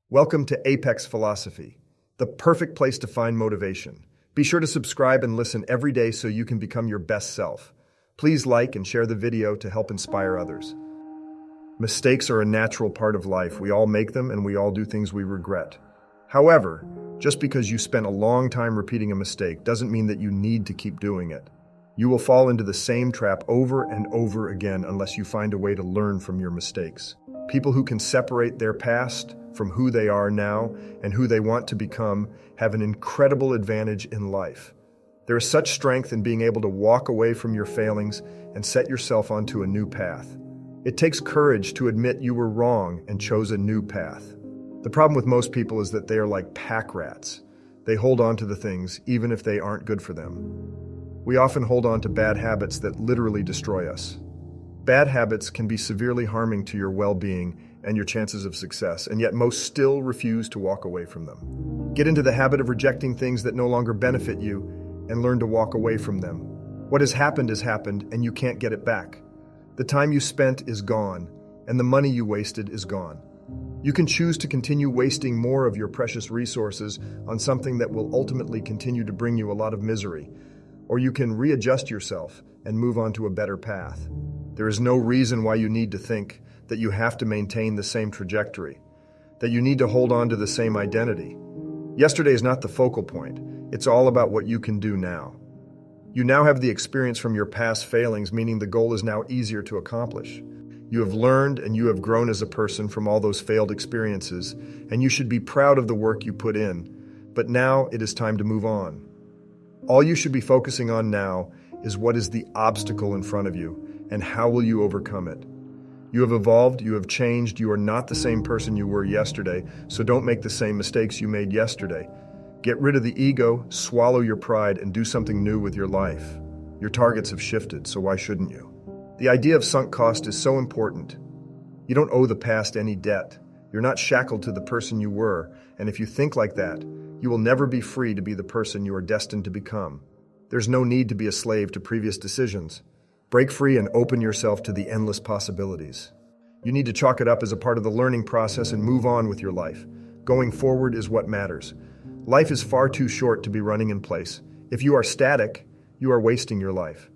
Welcome to Apex Philosophy, the perfect place to find motivation. Be sure to subscribe and listen every day so you can become your best self. Please like and share the video to help inspire others. Mistakes are a natural part of life. We all make them and we all do things we regret. However, just because you spent a long time repeating a mistake doesn't mean that you need to keep doing it. You will fall into the same trap over and over again unless you find a way to learn from your mistakes. People who can separate their past from who they are now and who they want to become have an incredible advantage in life. There is such strength in being able to walk away from your failings and set yourself onto a new path. It takes courage to admit you were wrong and chose a new path. The problem with most people is that they are like pack rats. They hold on to the things even if they aren't good for them. We often hold on to bad habits that literally destroy us. Bad habits can be severely harming to your well-being and your chances of success, and yet most still refuse to walk away from them. Get into the habit of rejecting things that no longer benefit you and learn to walk away from them. What has happened, and you can't get it back. The time you spent is gone, and the money you wasted is gone. You can choose to continue wasting more of your precious resources on something that will ultimately continue to bring you a lot of misery, or you can readjust yourself and move on to a better path. There is no reason why you need to think that you have to maintain the same trajectory, that you need to hold on to the same identity. Yesterday is not the focal point. It's all about what you can do now. You now have the experience from your past failings, meaning the goal is now easier to accomplish. You have learned and you have grown as a person from all those failed experiences, and you should be proud of the work you put in. But now it is time to move on. All you should be focusing on now is what is the obstacle in front of you, and how will you overcome it? You have evolved, you have changed, you are not the same person you were yesterday, so don't make the same mistakes you made yesterday. Get rid of the ego, swallow your pride, and do something new with your life. Your targets have shifted, so why shouldn't you? The idea of sunk cost is so important. You don't owe the past any debt. You're not shackled to the person you were, and if you think like that, you will never be free to be the person you are destined to become. There's no need to be a slave to previous decisions. Break free and open yourself to the endless possibilities. You need to chalk it up as a part of the learning process and move on with your life. Going forward is what matters. Life is far too short to be running in place. If you are static, you are wasting your life.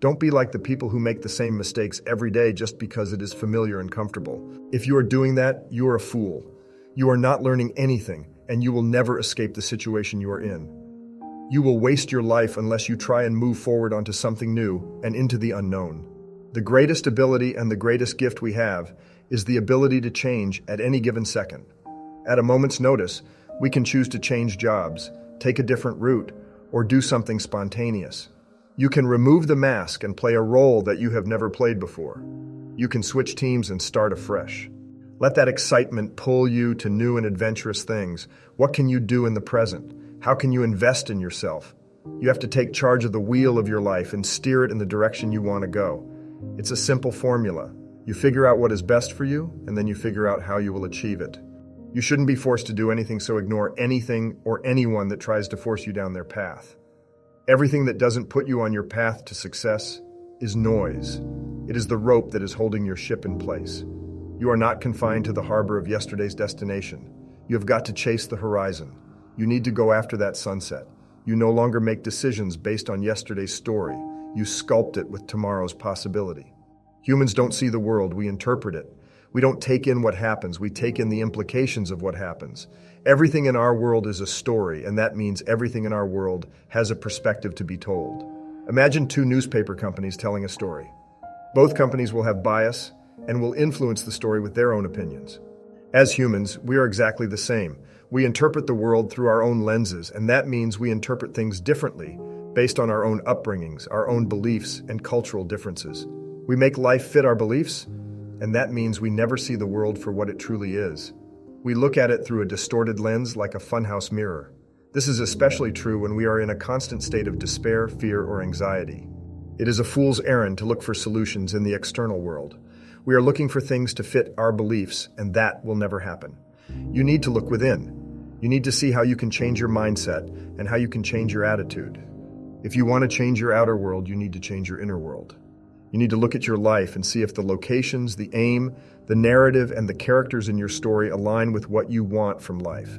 Don't be like the people who make the same mistakes every day just because it is familiar and comfortable. If you are doing that, you are a fool. You are not learning anything, and you will never escape the situation you are in. You will waste your life unless you try and move forward onto something new and into the unknown. The greatest ability and the greatest gift we have is the ability to change at any given second. At a moment's notice, we can choose to change jobs, take a different route, or do something spontaneous. You can remove the mask and play a role that you have never played before. You can switch teams and start afresh. Let that excitement pull you to new and adventurous things. What can you do in the present? How can you invest in yourself? You have to take charge of the wheel of your life and steer it in the direction you want to go. It's a simple formula. You figure out what is best for you, and then you figure out how you will achieve it. You shouldn't be forced to do anything, so ignore anything or anyone that tries to force you down their path. Everything that doesn't put you on your path to success is noise. It is the rope that is holding your ship in place. You are not confined to the harbor of yesterday's destination. You have got to chase the horizon. You need to go after that sunset. You no longer make decisions based on yesterday's story. You sculpt it with tomorrow's possibility. Humans don't see the world, we interpret it. We don't take in what happens, we take in the implications of what happens. Everything in our world is a story, and that means everything in our world has a perspective to be told. Imagine two newspaper companies telling a story. Both companies will have bias and will influence the story with their own opinions. As humans, we are exactly the same. We interpret the world through our own lenses, and that means we interpret things differently based on our own upbringings, our own beliefs, and cultural differences. We make life fit our beliefs, and that means we never see the world for what it truly is. We look at it through a distorted lens like a funhouse mirror. This is especially true when we are in a constant state of despair, fear, or anxiety. It is a fool's errand to look for solutions in the external world. We are looking for things to fit our beliefs, and that will never happen. You need to look within. You need to see how you can change your mindset and how you can change your attitude. If you want to change your outer world, you need to change your inner world. You need to look at your life and see if the locations, the aim, the narrative, and the characters in your story align with what you want from life.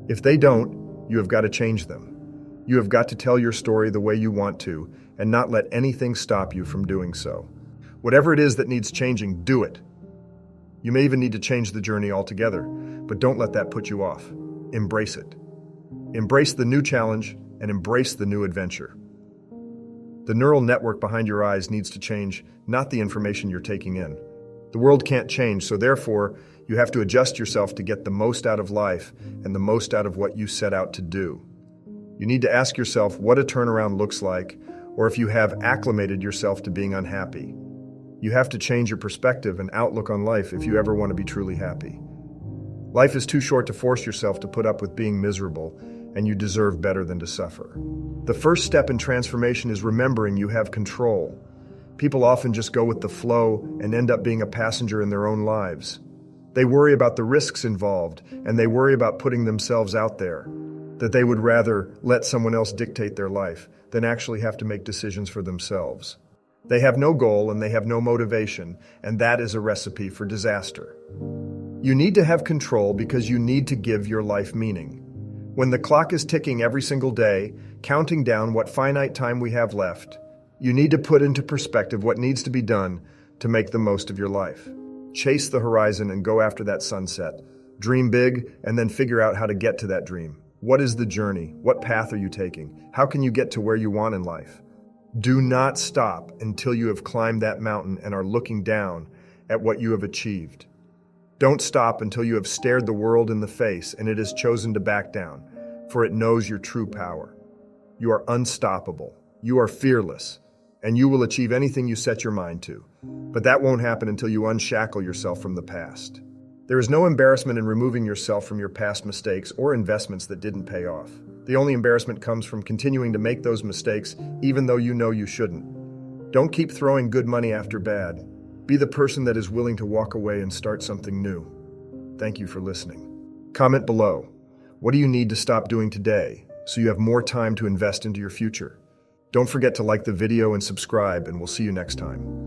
If they don't, you have got to change them. You have got to tell your story the way you want to and not let anything stop you from doing so. Whatever it is that needs changing, do it. You may even need to change the journey altogether, but don't let that put you off. Embrace it. Embrace the new challenge and embrace the new adventure. The neural network behind your eyes needs to change, not the information you're taking in. The world can't change, so therefore, you have to adjust yourself to get the most out of life and the most out of what you set out to do. You need to ask yourself what a turnaround looks like, or if you have acclimated yourself to being unhappy. You have to change your perspective and outlook on life if you ever want to be truly happy. Life is too short to force yourself to put up with being miserable, and you deserve better than to suffer. The first step in transformation is remembering you have control. People often just go with the flow and end up being a passenger in their own lives. They worry about the risks involved, and they worry about putting themselves out there, that they would rather let someone else dictate their life than actually have to make decisions for themselves. They have no goal and they have no motivation, and that is a recipe for disaster. You need to have control because you need to give your life meaning. When the clock is ticking every single day, counting down what finite time we have left, you need to put into perspective what needs to be done to make the most of your life. Chase the horizon and go after that sunset. Dream big and then figure out how to get to that dream. What is the journey? What path are you taking? How can you get to where you want in life? Do not stop until you have climbed that mountain and are looking down at what you have achieved. Don't stop until you have stared the world in the face and it has chosen to back down, for it knows your true power. You are unstoppable. You are fearless, and you will achieve anything you set your mind to. But that won't happen until you unshackle yourself from the past. There is no embarrassment in removing yourself from your past mistakes or investments that didn't pay off. The only embarrassment comes from continuing to make those mistakes even though you know you shouldn't. Don't keep throwing good money after bad. Be the person that is willing to walk away and start something new. Thank you for listening. Comment below. What do you need to stop doing today so you have more time to invest into your future? Don't forget to like the video and subscribe, and we'll see you next time.